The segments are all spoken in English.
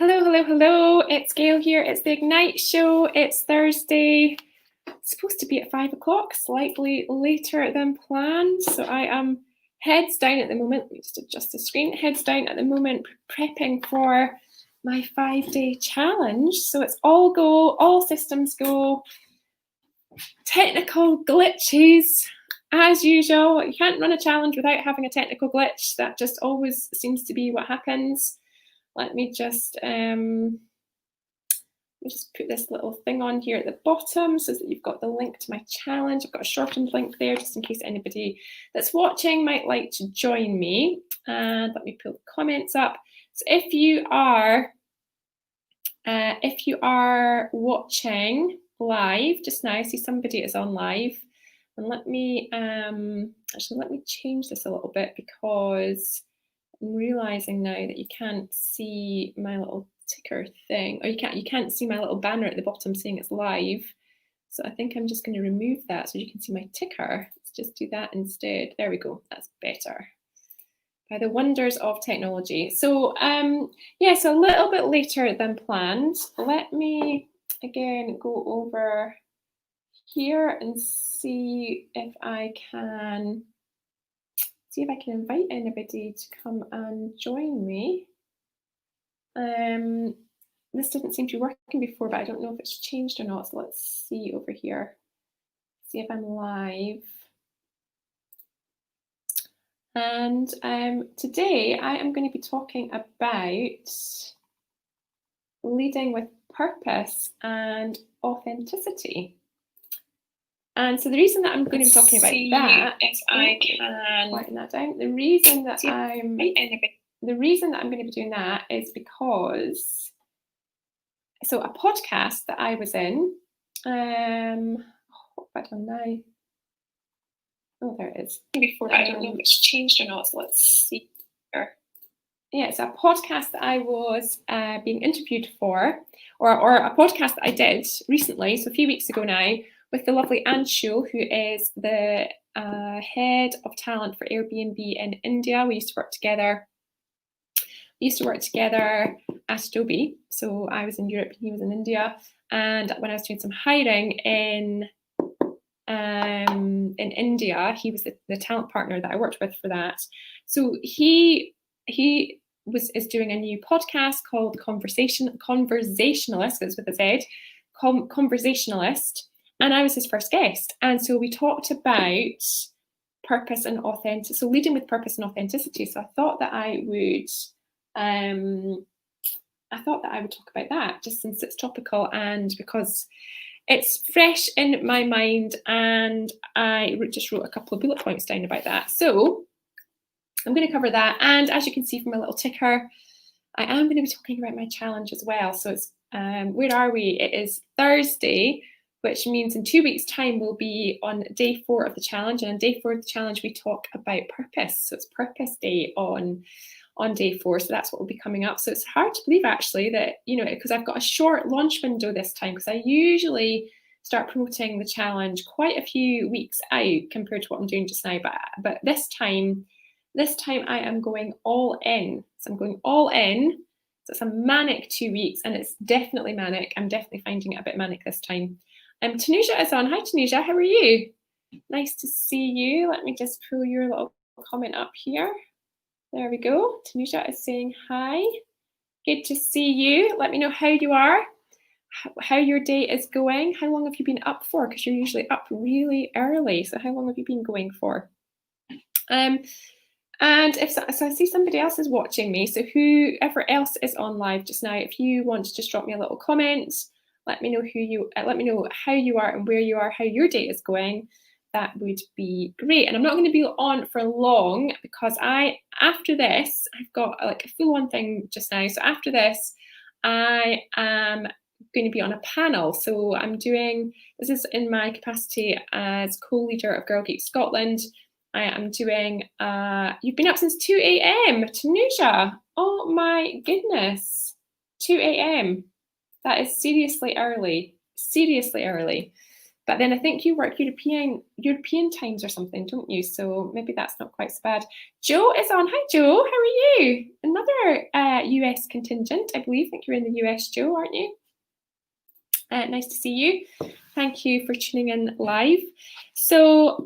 Hello, hello, hello. It's Gail here. It's the Ignite Show. It's Thursday. It's supposed to be at 5 o'clock, slightly later than planned. So I am heads down at the moment. Let me just adjust the screen. Heads down at the moment, prepping for my 5-day challenge. So it's all go, all systems go. Technical glitches, as usual. You can't run a challenge without having a technical glitch. That just always seems to be what happens. Let me just put this little thing on here at the bottom so that you've got the link to my challenge. I've got a shortened link there just in case anybody that's watching might like to join me. And let me pull the comments up. So if you are watching live just now, I see somebody is on live. And let me actually let me change this a little bit because I'm realizing now that you can't see my little ticker thing, or you can't see my little banner at the bottom saying it's live. So I think I'm just going to remove that so you can see my ticker. Let's just do that instead. There we go. That's better. By the wonders of technology. So yeah, so a little bit later than planned. Let me again go over here and see if I can invite anybody to come and join me. This didn't seem to be working before, but I don't know if it's changed or not. So let's see over here. See if I'm live. And today I am going to be talking about leading with purpose and authenticity. And so the reason that I'm going to be talking about that, if I can write that down, the reason that I'm going to be doing that is because, so a podcast that I was in, what have I done now? Oh, there it is. Before I don't know if it's changed or not, so let's see here. Yeah, it's a podcast that I was being interviewed for, or a podcast that I did recently, so a few weeks ago now, with the lovely Anshu, who is the head of talent for Airbnb in India. We used to work together. At Adobe. So I was in Europe and he was in India. And when I was doing some hiring in India, he was the talent partner that I worked with for that. So he is doing a new podcast called Conversationalist. That's with a Z. Conversationalist. And I was his first guest. And so we talked about purpose and authenticity. So leading with purpose and authenticity. So I thought that I would talk about that just since it's topical and because it's fresh in my mind, and I just wrote a couple of bullet points down about that. So I'm going to cover that. And as you can see from my little ticker, I am going to be talking about my challenge as well. So it's, where are we? It is Thursday, which means in 2 weeks' time we'll be on day 4 of the challenge. And on day 4 of the challenge, we talk about purpose. So it's Purpose Day on day 4. So that's what will be coming up. So it's hard to believe actually that, because I've got a short launch window this time, because I usually start promoting the challenge quite a few weeks out compared to what I'm doing just now. But this time I am going all in. So I'm going all in. So it's a manic 2 weeks, and it's definitely manic. I'm definitely finding it a bit manic this time. Tanuja is on. Hi, Tanuja. How are you? Nice to see you. Let me just pull your little comment up here. There we go. Tanuja is saying hi. Good to see you. Let me know how you are, how your day is going. How long have you been up for? Because you're usually up really early. So how long have you been going for? And so I see somebody else is watching me. So whoever else is on live just now, if you want to just drop me a little comment, let me know how you are and where you are, how your day is going. That would be great. And I'm not going to be on for long because after this, I've got like a full-on thing just now. So after this, I am going to be on a panel. So this is in my capacity as co-leader of Girl Geek Scotland. I am doing, you've been up since 2 a.m. Tanuja. Oh my goodness. 2 a.m. That is seriously early. But then I think you work European times or something, don't you? So maybe that's not quite so bad. Joe is on. Hi, Joe. How are you? another US contingent, I believe. I think you're in the US, Joe, aren't you? Nice to see you. Thank you for tuning in live. So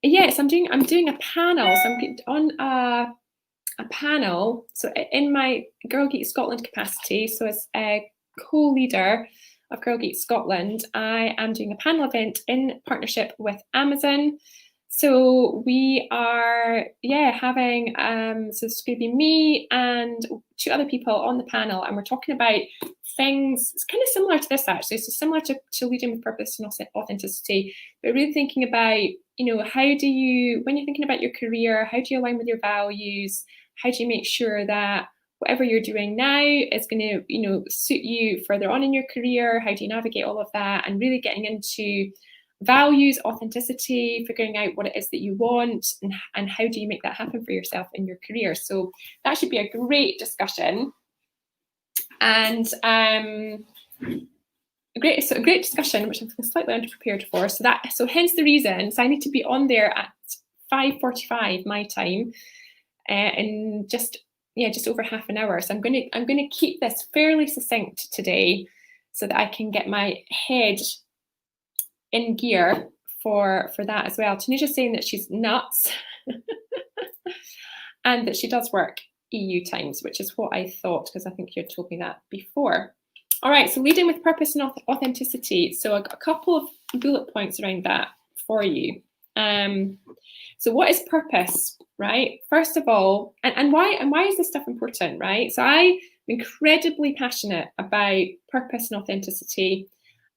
yes, I'm doing a panel. So I'm on a panel. So in my Girl Geek Scotland capacity, so as a co-leader of Girl Geek Scotland, I am doing a panel event in partnership with Amazon. So we are, having, so it's going to be me and 2 other people on the panel, and we're talking about things, it's kind of similar to this actually, so similar to leading with purpose and authenticity, but really thinking about, how do you, when you're thinking about your career, how do you align with your values? How do you make sure that whatever you're doing now is going to, suit you further on in your career? How do you navigate all of that? And really getting into values, authenticity, figuring out what it is that you want, and how do you make that happen for yourself in your career. So that should be a great discussion. And a great discussion, which I'm slightly underprepared for. So hence the reason. So I need to be on there at 5:45 my time, in just over half an hour. So I'm going to keep this fairly succinct today, so that I can get my head in gear for that as well. Tanisha's saying that she's nuts, and that she does work EU times, which is what I thought, because I think you had told me that before. All right, so leading with purpose and authenticity. So I've got a couple of bullet points around that for you. So what is purpose, right? First of all, and why is this stuff important, right? So I'm incredibly passionate about purpose and authenticity,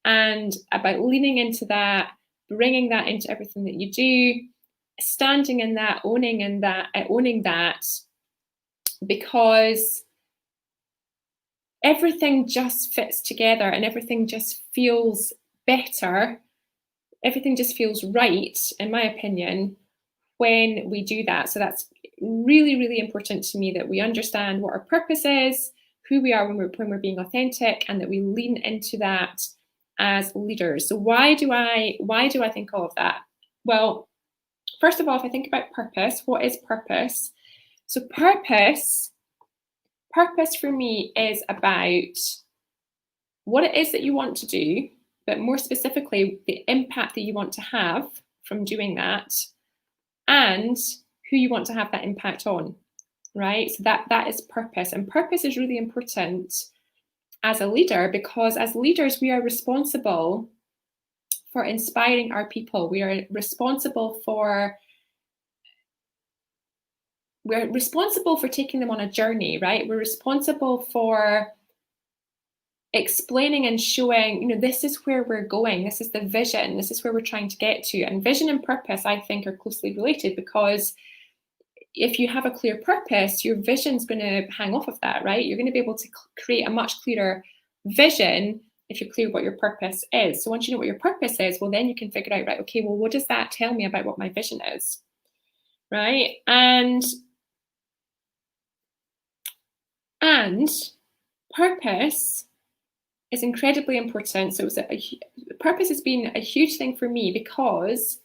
and about leaning into that, bringing that into everything that you do, standing in that, owning that, because everything just fits together and everything just feels better. Everything just feels right, in my opinion, when we do that. So that's really, really important to me, that we understand what our purpose is, who we are when we're being authentic, and that we lean into that as leaders. So why do I think all of that? Well, first of all, if I think about purpose, what is purpose? So purpose for me is about what it is that you want to do, but more specifically, the impact that you want to have from doing that, and who you want to have that impact on, right? So that is purpose. And purpose is really important as a leader, because as leaders, we are responsible for inspiring our people. We are responsible for taking them on a journey, right? We're responsible for explaining and showing, this is where we're going. This is the vision. This is where we're trying to get to. And vision and purpose, I think, are closely related, because if you have a clear purpose, your vision's going to hang off of that, right? You're going to be able to create a much clearer vision if you're clear what your purpose is. So once you know what your purpose is, well, then you can figure out, right, okay, well, what does that tell me about what my vision is, right? And purpose is incredibly important. So purpose has been a huge thing for me, because,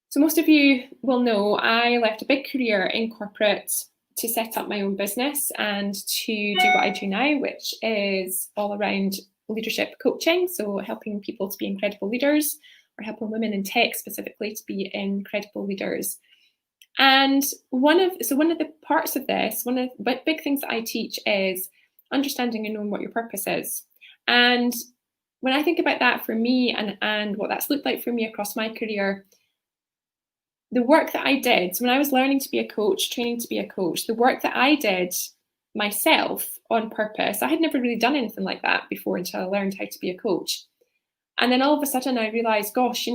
so most of you will know, I left a big career in corporate to set up my own business and to do what I do now, which is all around leadership coaching. So helping people to be incredible leaders, or helping women in tech specifically to be incredible leaders. And one of the parts of this, one of the big things that I teach is understanding and knowing what your purpose is. And when I think about that for me, and what that's looked like for me across my career, the work that I did, so when I was learning to be a coach, training to be a coach, the work that I did myself on purpose, I had never really done anything like that before until I learned how to be a coach. And then all of a sudden I realized, gosh,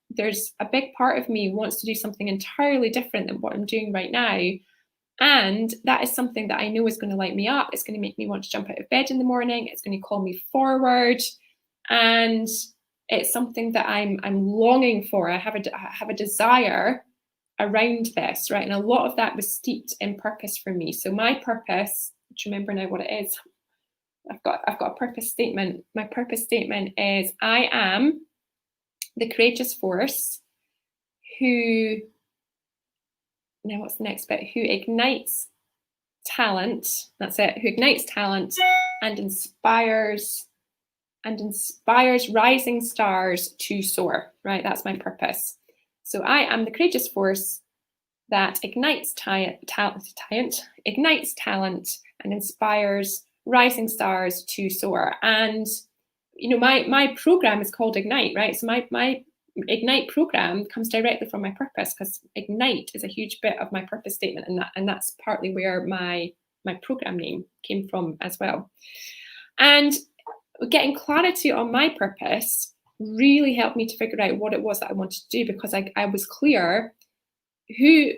there's a big part of me wants to do something entirely different than what I'm doing right now. And that is something that I know is going to light me up. It's going to make me want to jump out of bed in the morning. It's going to call me forward. And it's something that I'm longing for. I have a desire around this, right? And a lot of that was steeped in purpose for me. So my purpose, to remember now what it is, I've got a purpose statement. My purpose statement is, I am the courageous force who, now what's the next bit? Who ignites talent, that's it, who ignites talent and inspires rising stars to soar, right? That's my purpose. So I am the courageous force that ignites talent and inspires rising stars to soar. And you know, my program is called Ignite, right? So my Ignite program comes directly from my purpose, because Ignite is a huge bit of my purpose statement, and that's partly where my program name came from as well. And getting clarity on my purpose really helped me to figure out what it was that I wanted to do, because I was clear I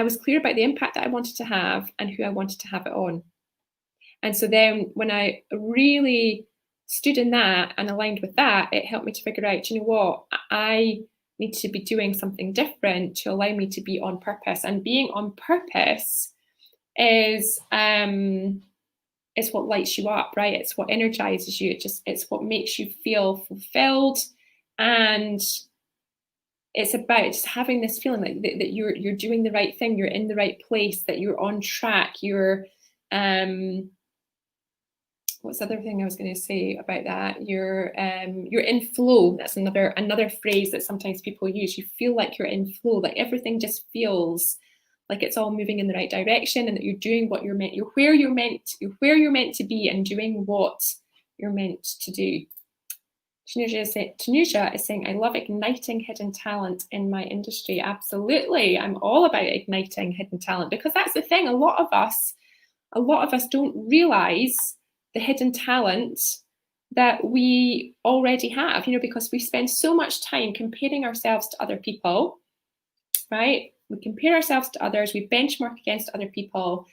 was clear about the impact that I wanted to have and who I wanted to have it on. And so then when I really stood in that and aligned with that, it helped me to figure out, you know what, I need to be doing something different to allow me to be on purpose. And being on purpose is what lights you up, right? It's what energizes you. It's what makes you feel fulfilled. And it's about just having this feeling like that you're doing the right thing, you're in the right place, that you're on track, you're what's the other thing I was going to say about that? You're in flow. That's another phrase that sometimes people use. You feel like you're in flow, like everything just feels like it's all moving in the right direction, and that you're doing what you're where you're meant to be, and doing what you're meant to do. Tanuja is saying, I love igniting hidden talent in my industry. Absolutely. I'm all about igniting hidden talent, because that's the thing. A lot of us don't realize the hidden talent that we already have, you know, because we spend so much time comparing ourselves to other people, right? We compare ourselves to others, we benchmark against other people.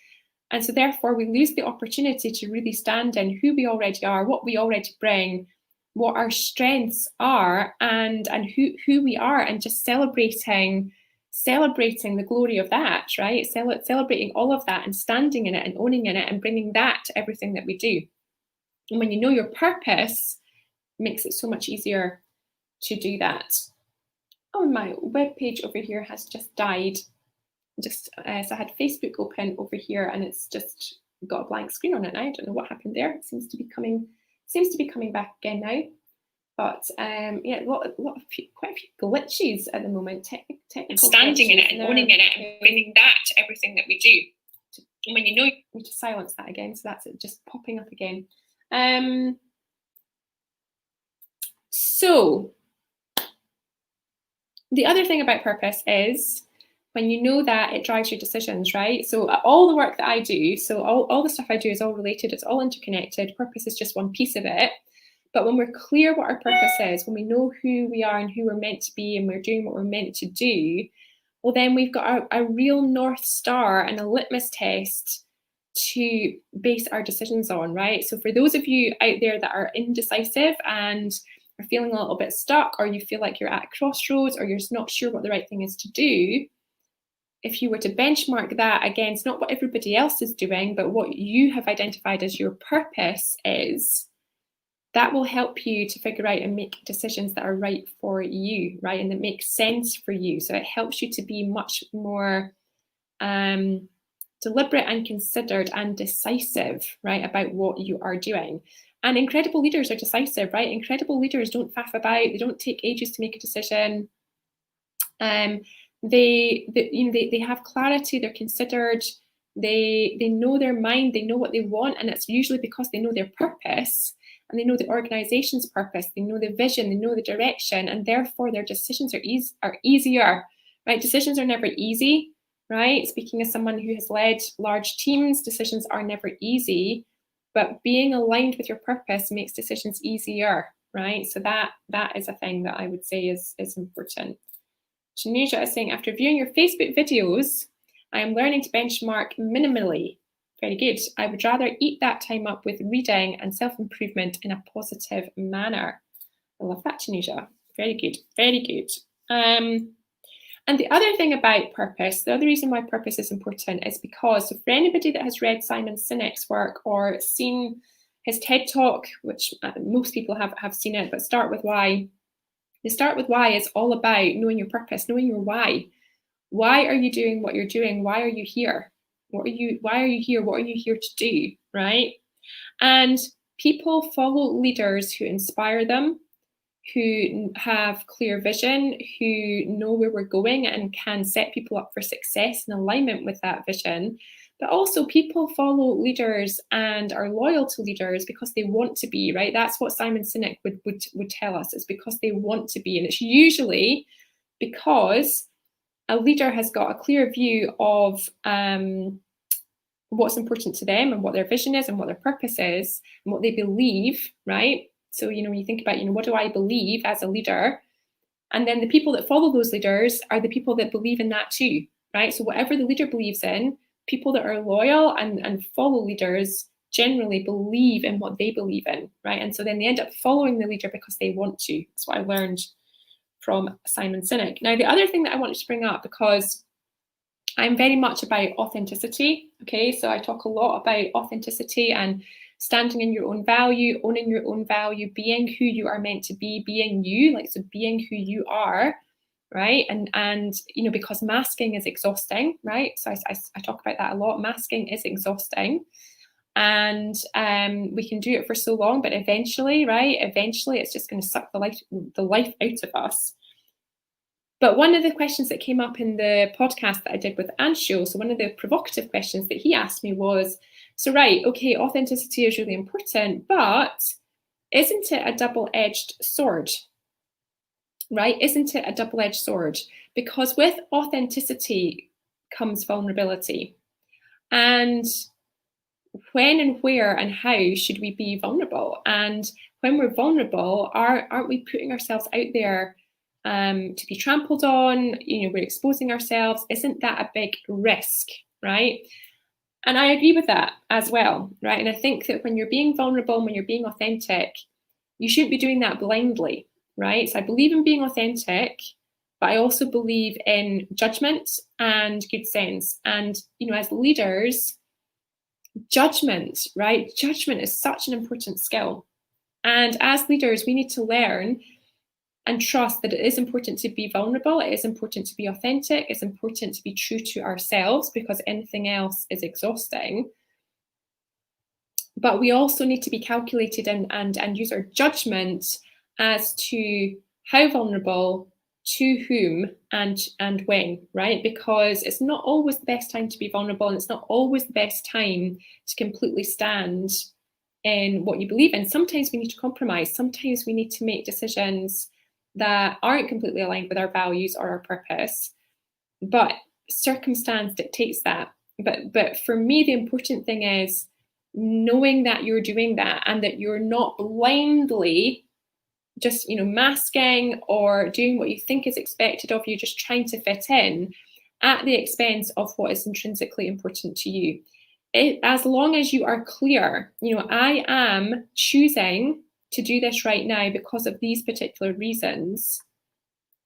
And so therefore we lose the opportunity to really stand in who we already are, what we already bring, what our strengths are, and who we are, and just celebrating the glory of that, right? Celebrating all of that and standing in it and owning in it and bringing that to everything that we do. And when you know your purpose, it makes it so much easier to do that. Oh, my web page over here has just died. So I had Facebook open over here, and it's just got a blank screen on it now. I don't know what happened there. It seems to be coming back again now. But yeah, quite a few glitches at the moment. Technical standing in it and owning in it and bringing that to everything that we do. And when you know, you need to silence that again. So that's it just popping up again. So the other thing about purpose is when you know that, it drives your decisions, right? So all the work that I do, so all the stuff I do is all related, it's all interconnected. Purpose is just one piece of it. But when we're clear what our purpose is, when we know who we are and who we're meant to be, and we're doing what we're meant to do, well, then we've got a real North Star and a litmus test to base our decisions on, right? So for those of you out there that are indecisive and are feeling a little bit stuck, or you feel like you're at a crossroads, or you're just not sure what the right thing is to do, if you were to benchmark that against not what everybody else is doing, but what you have identified as your purpose is, that will help you to figure out and make decisions that are right for you, right? And that make sense for you. So it helps you to be much more deliberate and considered and decisive, right, about what you are doing. And incredible leaders are decisive, right? Incredible leaders don't faff about. They don't take ages to make a decision. They have clarity. They're considered. They know their mind. They know what they want, and it's usually because they know their purpose. And they know the organization's purpose, they know the vision, they know the direction, and therefore their decisions are easier, right? Decisions are never easy, right? Speaking as someone who has led large teams, decisions are never easy, but being aligned with your purpose makes decisions easier, right? So that is a thing that I would say is important. Tanuja is saying, after viewing your Facebook videos, I am learning to benchmark minimally. Very good. I would rather eat that time up with reading and self-improvement in a positive manner. I love that, Tanuja. Very good. Very good. And the other thing about purpose, the other reason why purpose is important is because, so for anybody that has read Simon Sinek's work or seen his TED Talk, which most people have seen it, but Start With Why. The Start With Why is all about knowing your purpose, knowing your why. Why are you doing what you're doing? Why are you here? Why are you here? What are you here to do, right? And people follow leaders who inspire them, who have clear vision, who know where we're going and can set people up for success in alignment with that vision. But also people follow leaders and are loyal to leaders because they want to be, right? That's what Simon Sinek would tell us. It's because they want to be. And it's usually because a leader has got a clear view of what's important to them and what their vision is and what their purpose is and what they believe, right? So, when you think about, what do I believe as a leader? And then the people that follow those leaders are the people that believe in that too, right? So whatever the leader believes in, people that are loyal and follow leaders generally believe in what they believe in, right? And so then they end up following the leader because they want to. That's what I learned from Simon Sinek. Now, the other thing that I wanted to bring up, because I'm very much about authenticity, okay? So I talk a lot about authenticity and standing in your own value, owning your own value, being who you are meant to be, being you, so being who you are, right? And because masking is exhausting, right? So I talk about that a lot. Masking is exhausting. And we can do it for so long, but eventually, right? Eventually it's just going to suck the life out of us. But one of the questions that came up in the podcast that I did with Anshul, so one of the provocative questions that he asked me was, so right, okay, authenticity is really important, but isn't it a double-edged sword? Right? Isn't it a double-edged sword? Because with authenticity comes vulnerability. And when and where and how should we be vulnerable? And when we're vulnerable, aren't we putting ourselves out there to be trampled on? We're exposing ourselves. Isn't that a big risk, right? And I agree with that as well, right? And I think that when you're being vulnerable, when you're being authentic, you shouldn't be doing that blindly, right? So I believe in being authentic, but I also believe in judgment and good sense. And, as leaders, judgment, right? Judgment is such an important skill. And as leaders, we need to learn and trust that it is important to be vulnerable. It is important to be authentic. It's important to be true to ourselves because anything else is exhausting. But we also need to be calculated and use our judgment as to how vulnerable, to whom, and when, right? Because it's not always the best time to be vulnerable, and it's not always the best time to completely stand in what you believe in. Sometimes we need to compromise. Sometimes we need to make decisions that aren't completely aligned with our values or our purpose, but circumstance dictates that. But for me, the important thing is knowing that you're doing that and that you're not blindly just masking or doing what you think is expected of you, just trying to fit in at the expense of what is intrinsically important to you. As long as you are clear, I am choosing to do this right now because of these particular reasons.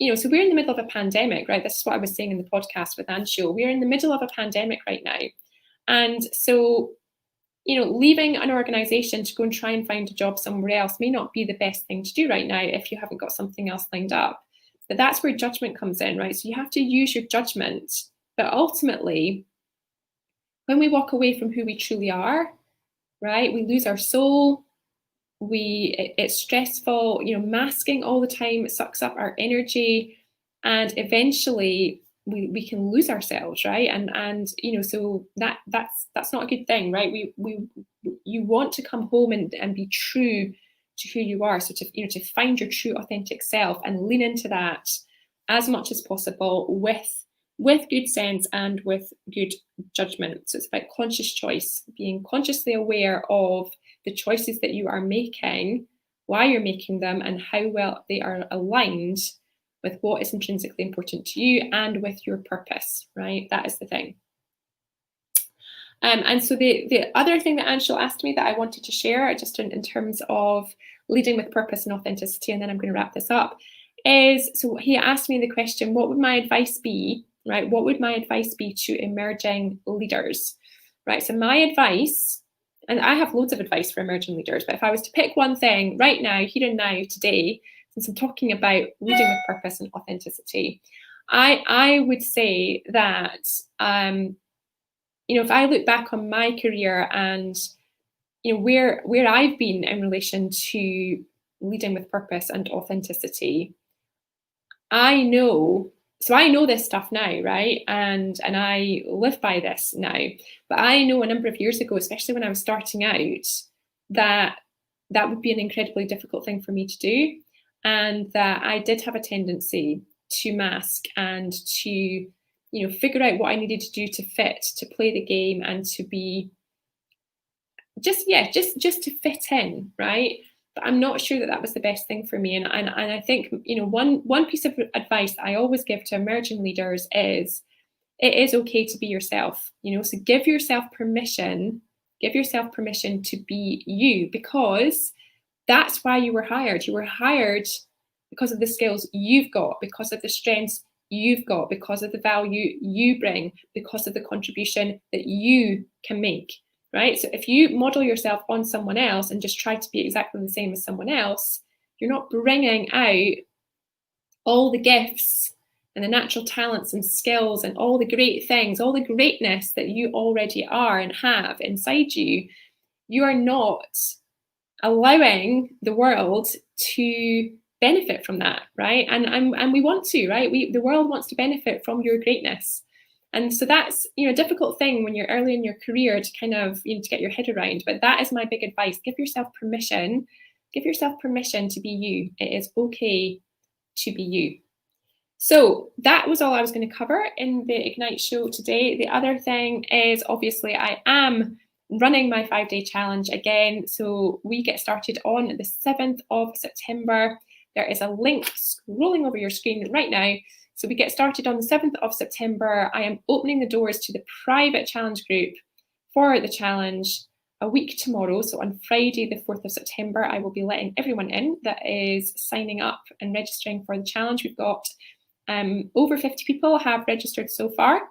So we're in the middle of a pandemic, right? This is what I was saying in the podcast with Anshul. We're in the middle of a pandemic right now. And so, leaving an organization to go and try and find a job somewhere else may not be the best thing to do right now if you haven't got something else lined up. But that's where judgment comes in, right? So you have to use your judgment. But ultimately, when we walk away from who we truly are, right, we lose our soul. It's stressful, masking all the time, it sucks up our energy, and eventually we can lose ourselves, right? And so that's not a good thing, right? You want to come home and be true to who you are. So to find your true authentic self and lean into that as much as possible with good sense and with good judgment. So it's about conscious choice, being consciously aware of the choices that you are making, why you're making them, and how well they are aligned with what is intrinsically important to you and with your purpose, right? That is the thing. And so the other thing that Anshul asked me that I wanted to share, just in terms of leading with purpose and authenticity, and then I'm going to wrap this up, is, so he asked me the question, what would my advice be, right? What would my advice be to emerging leaders, right? So my advice, and I have loads of advice for emerging leaders, but if I was to pick one thing right now, here and now, today, since I'm talking about leading with purpose and authenticity, I would say that if I look back on my career and, where I've been in relation to leading with purpose and authenticity, I know this stuff now, right? And I live by this now. But I know a number of years ago, especially when I was starting out, that would be an incredibly difficult thing for me to do. And that I did have a tendency to mask and to, figure out what I needed to do to fit, to play the game, and to be just to fit in, right? But I'm not sure that was the best thing for me. And I think, one piece of advice that I always give to emerging leaders is it is okay to be yourself, so give yourself permission to be you, because that's why you were hired. You were hired because of the skills you've got, because of the strengths you've got, because of the value you bring, because of the contribution that you can make. Right? So if you model yourself on someone else and just try to be exactly the same as someone else, you're not bringing out all the gifts and the natural talents and skills and all the great things, all the greatness that you already are and have inside you. You are not allowing the world to benefit from that, right? And we want to, right? The world wants to benefit from your greatness. And so that's, a difficult thing when you're early in your career to kind of, to get your head around. But that is my big advice. Give yourself permission to be you. It is okay to be you. So that was all I was going to cover in the Ignite show today. The other thing is, obviously, I am running my 5-day challenge again. So we get started on the 7th of September. There is a link scrolling over your screen right now. So we get started on the 7th of September. I am opening the doors to the private challenge group for the challenge a week tomorrow. So on Friday, the 4th of September, I will be letting everyone in that is signing up and registering for the challenge. We've got over 50 people have registered so far.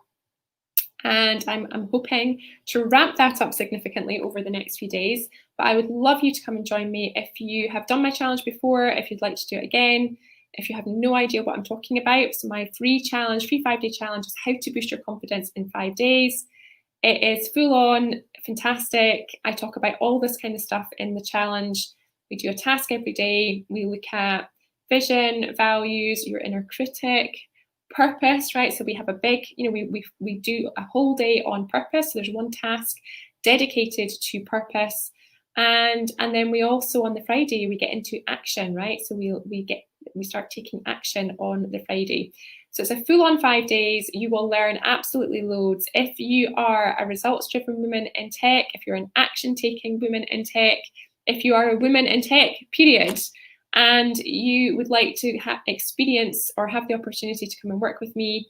And I'm hoping to ramp that up significantly over the next few days. But I would love you to come and join me if you have done my challenge before, if you'd like to do it again. If you have no idea what I'm talking about, so my free 5-day challenge is how to boost your confidence in 5 days. It is full on, fantastic. I talk about all this kind of stuff in the challenge. We do a task every day. We look at vision, values, your inner critic, purpose, right? So we have a big, we do a whole day on purpose. So there's one task dedicated to purpose. And then we also, on the Friday, we get into action, right? So we start taking action on the Friday. So it's a full-on 5 days. You will learn absolutely loads. If you are a results-driven woman in tech, if you're an action-taking woman in tech, if you are a woman in tech, period, and you would like to experience or have the opportunity to come and work with me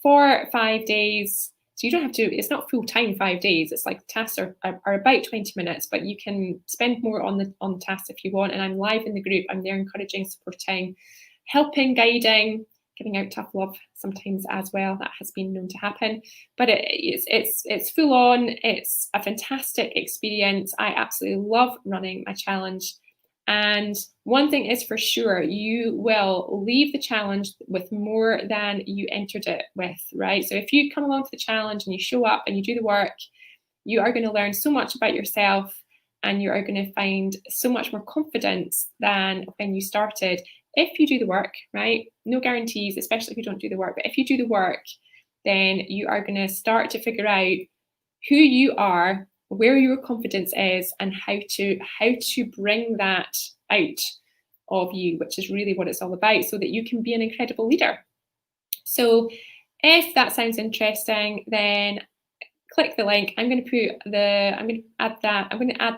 for 5 days, so you don't have to, it's not full-time 5 days. It's like tasks are about 20 minutes, but you can spend more on the tasks if you want. And I'm live in the group. I'm there encouraging, supporting, helping, guiding, giving out tough love sometimes as well. That has been known to happen. But it's full on. It's a fantastic experience. I absolutely love running my challenge. And one thing is for sure, you will leave the challenge with more than you entered it with, right? So if you come along to the challenge and you show up and you do the work, you are going to learn so much about yourself, and you are going to find so much more confidence than when you started. If you do the work, right? No guarantees, especially if you don't do the work, but if you do the work, then you are going to start to figure out who you are, where your confidence is, and how to bring that out of you, which is really what it's all about, so that you can be an incredible leader. So if that sounds interesting, then click the link. I'm going to add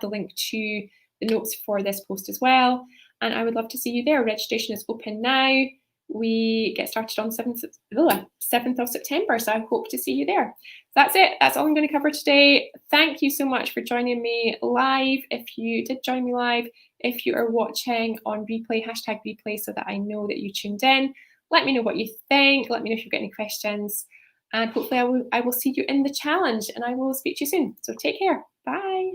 the link to the notes for this post as well. And I would love to see you there. Registration is open now. We get started on 7th of September. So I hope to see you there. That's it. That's all I'm going to cover today. Thank you so much for joining me live. If you did join me live, if you are watching on replay, #replay, so that I know that you tuned in. Let me know what you think. Let me know if you've got any questions. And hopefully I will see you in the challenge, and I will speak to you soon. So take care. Bye.